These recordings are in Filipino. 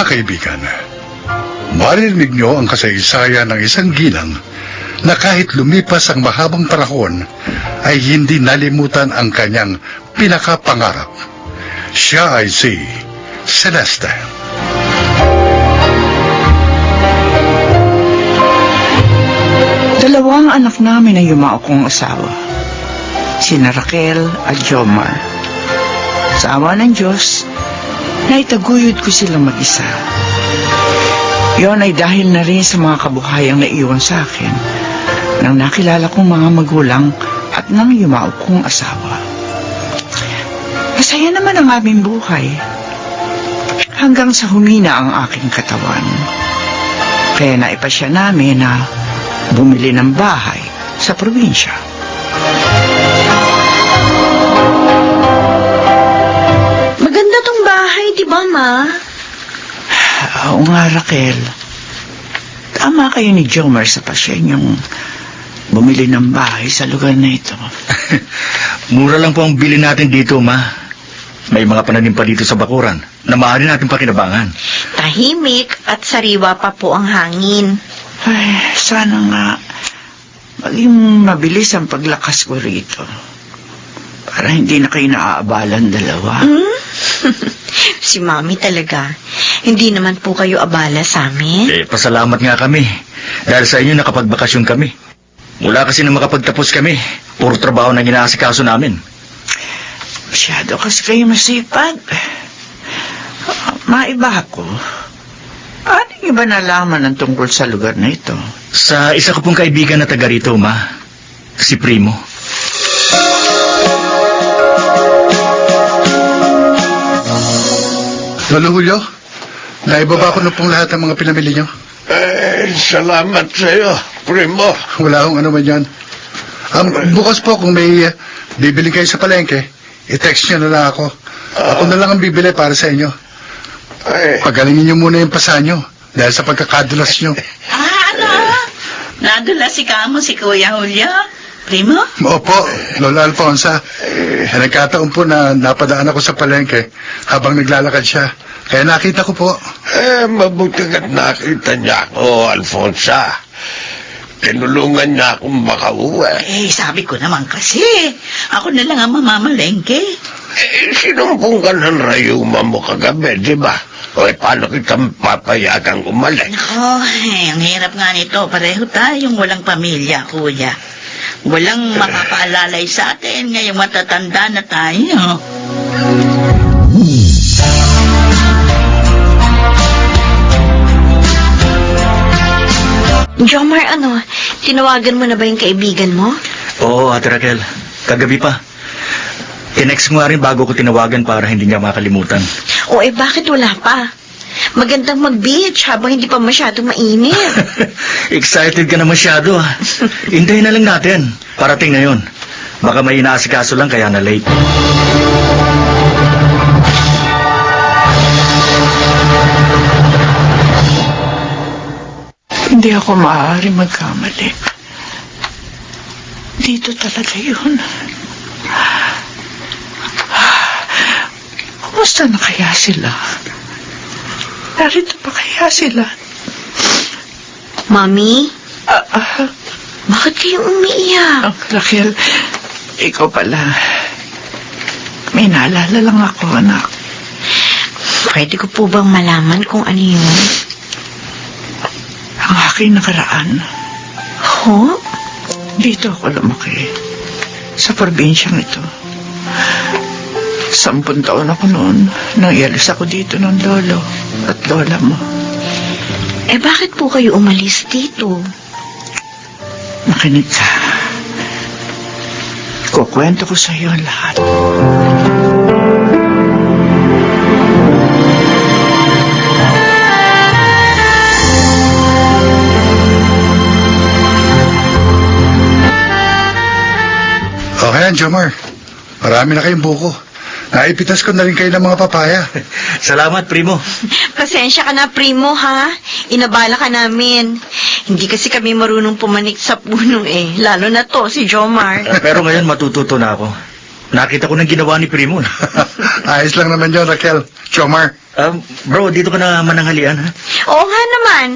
Mga kaibigan, maririnig niyo ang kasaysayan ng isang ginang na kahit lumipas ang mahabang panahon ay hindi nalimutan ang kanyang pinakapangarap. Siya ay si Celeste. Dalawang anak namin ang yumao kong asawa, sina Raquel at Jomar. Sa awa ng Diyos, naitaguyod ko silang mag-isa. Yon ay dahil na rin sa mga kabuhayang naiwan sa akin nang nakilala kong mga magulang at nang yumao kong asawa. Masaya naman ang aming buhay hanggang sa humina ang aking katawan. Kaya naipasya namin na bumili ng bahay sa probinsya. Maganda tong bahay, di ba, Ma? Oo nga, Raquel. Tama kayo ni Jomar sa pasyeng bumili ng bahay sa lugar na ito. Mura lang po ang bili natin dito, Ma. May mga pananim pa dito sa bakuran na maaari natin pakinabangan. Tahimik at sariwa pa po ang hangin. Ay, sana nga maging mabilis ang paglakas ko rito. Para hindi na kayo naaabalan dalawa. Si Mami talaga. Hindi naman po kayo abala sa amin. Pasalamat nga kami. Dahil sa inyo nakapagbakasyon kami. Mula kasi na makapagtapos kami, puro trabaho na inaasikaso namin. Masyado kasi kayo masipag. Maiba ako. Ano yung iba nalaman ang tungkol sa lugar na ito? Sa isa ko pong kaibigan na taga rito, Ma. Si Primo. Lolo Julio, naibaba ko na pong lahat ng mga pinamili niyo. Salamat sa iyo, Primo. Wala akong ano man yan. Bukas po kung may bibili kayo sa palengke, i-text niyo na lang ako. Ako na lang ang bibili para sa inyo. Pagalingin niyo muna yung pasa niyo dahil sa pagkakadulas niyo. Ano? Nadulas si Kamo si Kuya Julio? Primo? Opo, Lola Alfonsa. Nagkataon po na napadaan ako sa palengke habang naglalakad siya. Kaya nakita ko po. Mabuti ka't nakita niya ako, Alfonsa. Tinulungan niya akong makauwi. Sabi ko naman kasi, ako na lang ang mamamalengke. Sinumpong ka ng rayuma mo kagabi, di ba? Paano kita papayagang umalis? Ang hirap nga nito. Pareho tayong walang pamilya, Kuya. Walang makapaalalay sa atin ngayong matatanda na tayo. Jomar, tinawagan mo na ba yung kaibigan mo? Oo, Ate Raquel. Kagabi pa. Tinext mo nga rin bago ko tinawagan para hindi niya makalimutan. Bakit wala pa? Magandang mag-beach habang hindi pa masyadong mainit. Excited ka na masyado, ha? Hintayin na lang natin. Parating na yun. Baka may inaasikaso lang kaya na late. Hindi ako maaari magkamali. Dito talaga yun. Kumusta na kaya sila? Narito pa kaya sila? Mami? Bakit kayo umiiyak? Raquel, ikaw pala. May naalala lang ako, anak. Pwede ko po bang malaman kung ano yun? Ang aking nakaraan. Ho? Dito ako lumaki. Sa probinsyang ito. 10 taon ako noon nang ialis ako dito ng lolo at lola mo. Bakit po kayo umalis dito? Makinig ka. Kukwento ko sa iyo ang lahat. Okay yan, Jomar. Marami na kayong buko. Naipitas ko na rin kayo ng mga papaya. Salamat, Primo. Pasensya ka na, Primo, ha? Inabala ka namin. Hindi kasi kami marunong pumanik sa puno, Lalo na to, si Jomar. Pero ngayon matututo na ako. Nakita ko ng ginawa ni Primo. Ayos lang naman yun, Raquel. Jomar. Bro, dito ka na mananghalian, ha? Oo nga naman.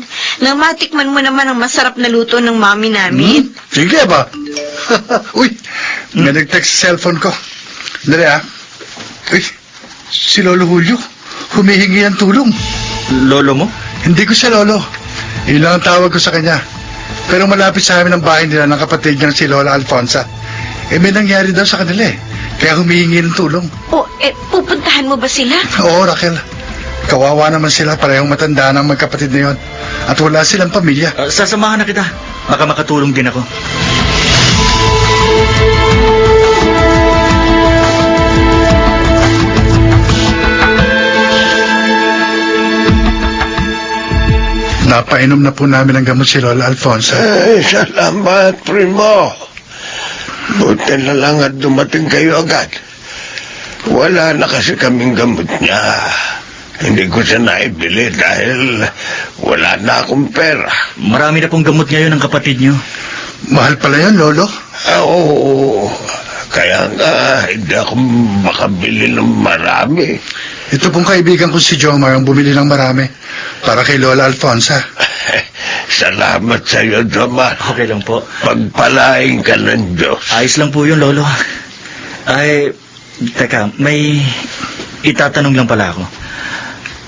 Nang matikman mo naman ang masarap na luto ng mami namin. Sige ba? Uy, may nag-text sa cellphone ko. Dali Uy, si Lolo Julio. Humihingi ng tulong. Lolo mo? Hindi ko siya lolo. Yun lang ang tawag ko sa kanya. Pero malapit sa amin ang bahay nila ng kapatid niyang si Lola Alfonsa. May nangyari daw sa kanila Kaya humihingi ng tulong. Pupuntahan mo ba sila? Oo, Raquel. Kawawa naman sila, parehong matanda ng magkapatid na yon. At wala silang pamilya. Sasamahan na kita. Baka makatulong din ako. Napainom na po namin ang gamot si Lola Alfonsa. Salamat, Primo. Buti na lang at dumating kayo agad. Wala na kasi kaming gamot niya. Hindi ko siya naibili dahil wala na akong pera. Marami na pong gamot ngayon ng kapatid niyo. Mahal pala yan, Lolo. Oo, kaya nga hindi ako makabili ng marami. Ito pong kaibigan ko si Jomar ang bumili ng marami para kay Lola Alfonsa. Salamat sa iyo, Jomar. Okay lang po. Pagpalain ka ng Diyos. Ayos lang po yun, Lolo. Ay, teka, may itatanong lang pala ako.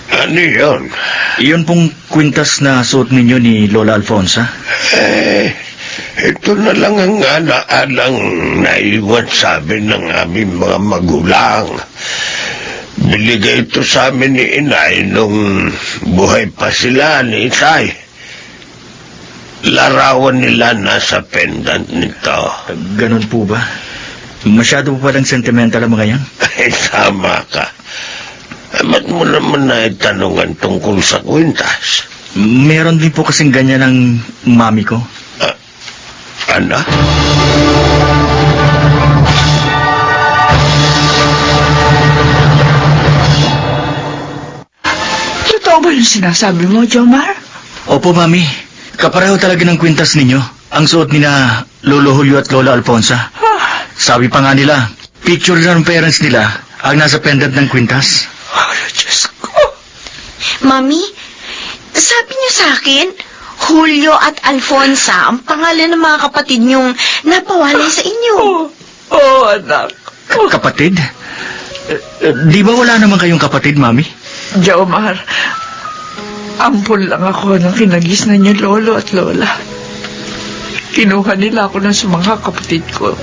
Ano yun? Iyon pong kwintas na suot ninyo ni Lola Alfonsa? Ito na lang ang alaalang naiwan sa amin ng aming mga magulang. Binigay ito sa amin ni Inay nung buhay pa sila ni Itay. Larawan nila nasa pendant nito. Ganon po ba? Masyado po palang sentimental ang mga yan? Ay, tama ka. Ba't mo naman naitanungan tungkol sa kwintas? Meron din po kasing ganyan ng mami ko. Ano? Totoo ba yung sinasabi mo, Jomar? Opo, mami. Kapareho talaga ng kwintas ninyo. Ang suot ni na Lolo Julio at Lola Alfonsa. Sabi pa nga nila, picture ng parents nila ang nasa pendant ng kwintas. Diyos ko. Mami, sabi niyo sa akin, Julio at Alfonsa ang pangalan ng mga kapatid niyong napawalay sa inyo. Anak. Kapatid? Di ba wala naman kayong kapatid, mami? Jomar, ampun lang ako ng kinagisnan niyo lolo at lola. Kinuha nila ako sa mga kapatid ko.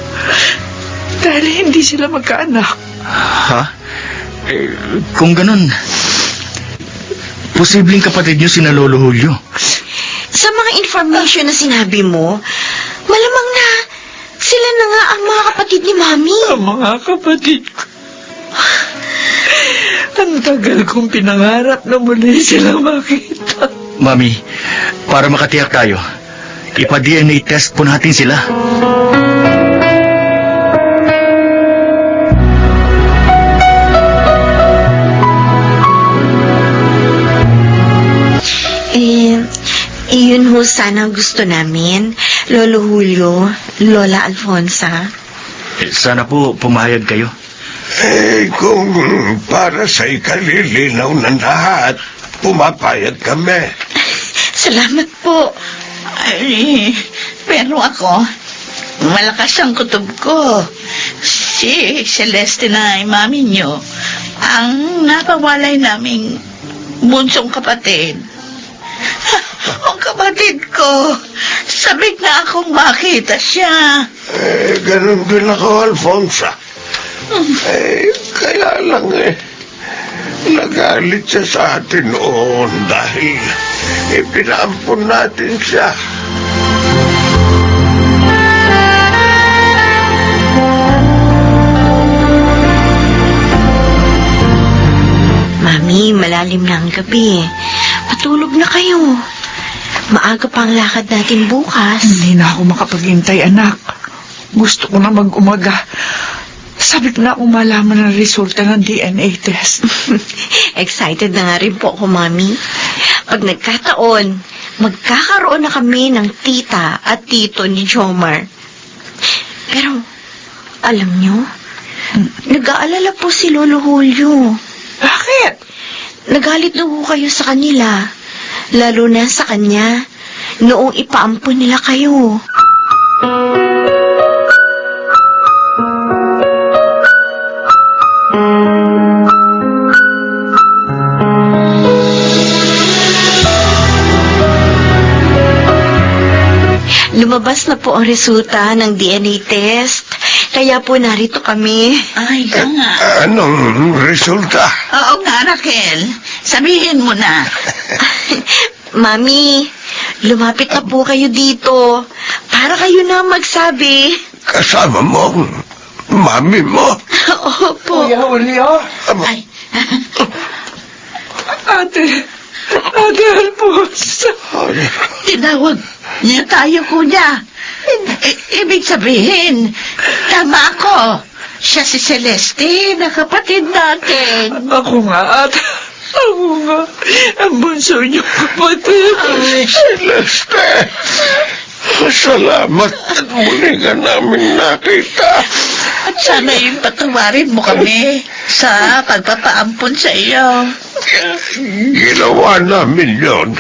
Dahil hindi sila magkaanak. Ha? Kung ganun, posibleng kapatid niyo sina Lolo Julio. Sa mga information na sinabi mo, malamang na sila na nga ang mga kapatid ni Mami. Ang mga kapatid ko. Ang tagal kong pinangarap na muli silang makita. Mami, para makatiyak tayo, ipa-DNA test po natin sila. Iyon ho sana ang gusto namin, Lolo Julio, Lola Alfonsa. Sana po pumayag kayo. Kung para sa ikalilinaw ng lahat, pumapayag kami. Salamat po. Ay, pero ako, malakas ang kutob ko. Si Celeste na ay mami niyo, ang napawalay naming bunsong kapatid. Ang kapatid ko, sabik na akong makita siya. Ganun din ako, Alfonsa. Kaya lang nagalit siya sa atin noon dahil ipinampun natin siya. Mami, malalim na ang gabi. Matulog na kayo. Maaga pa ang lakad natin bukas. Hindi na ako makapaghintay, anak. Gusto ko na mag-umaga. Sabik na akong malaman ang resulta ng DNA test. Excited na nga rin po ako, Mami. Pag nagkataon, magkakaroon na kami ng tita at tito ni Jomar. Pero, alam nyo, nag-aalala po si Lolo Julio. Bakit? nagalit daw ho kayo sa kanila. Lalo na sa kanya, noong ipaampon nila kayo. Lumabas na po ang resulta ng DNA test. Kaya po narito kami. Ay, ka nga. Anong resulta? Oo nga, Raquel. Sabihin mo na. Mami, lumapit na po kayo dito. Para kayo na magsabi. Kasama mo ang mami mo? Opo. Kuya Julio? Ay, Ate Alfonso. tinawag niya tayo, kuya. Ibig sabihin, tama ako. Siya si Celeste, na kapatid natin. Ako nga, ate. Ako nga. Ang bunso niyo kapatid. Celeste! Salamat at muli ka namin nakita. At sana'y patawarin mo kami sa pagpapaampon sa iyo. Ginawa namin yon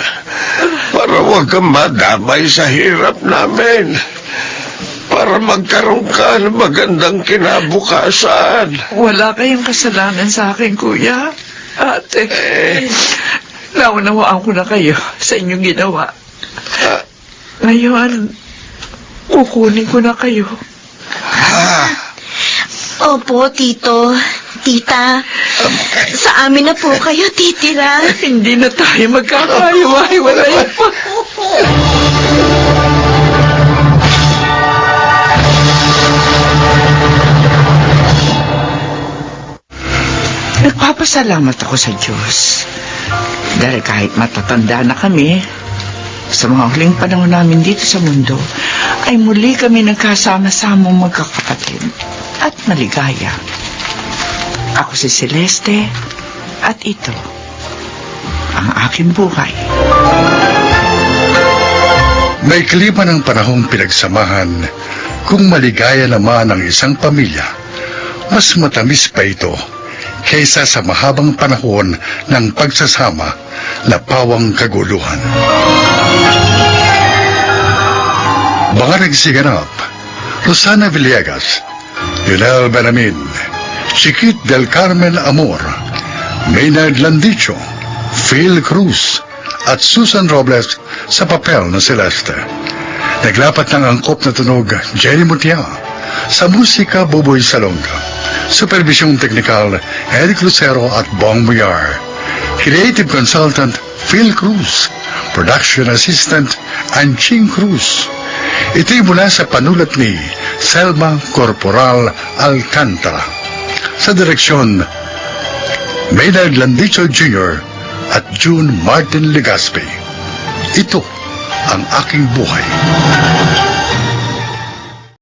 para huwag kang madamay sa hirap namin. Para magkaroon ka ng magandang kinabukasan. Wala kayong kasalanan sa akin, kuya. Ate, naunawaan ko na kayo sa inyong ginawa. Ngayon, kukunin ko na kayo. Opo, Tito. Tita, sa amin na po kayo titira. Hindi na tayo magkakahiwa-hiwalay pa. Nagpapasalamat ako sa Diyos. Dahil kahit matatanda na kami, sa mga huling panahon namin dito sa mundo, ay muli kami nagkasama-samang magkakapatid at maligaya. Ako si Celeste at ito ang aking buhay. May klima ng panahong pinagsamahan, kung maligaya naman ang isang pamilya, mas matamis pa ito kaysa sa mahabang panahon ng pagsasama na pawang kaguluhan. Mga nagsiganap, Rosana Villegas, Lionel Beramin, Chiquit del Carmen Amor, Maynard Landicho, Phil Cruz, at Susan Robles sa papel na Celeste. Naglapat ng angkop na tunog Jenny Mutia, sa musika Buboy Salonga, supervisyong teknikal Eric Lucero at Bong Muyar, creative consultant Phil Cruz, production assistant Anching Cruz. Ito'y mula sa panulat ni Selma Corporal Alcantara, sa direksyon Maynard Landicho Jr. at June Martin Legaspi. Ito ang aking buhay.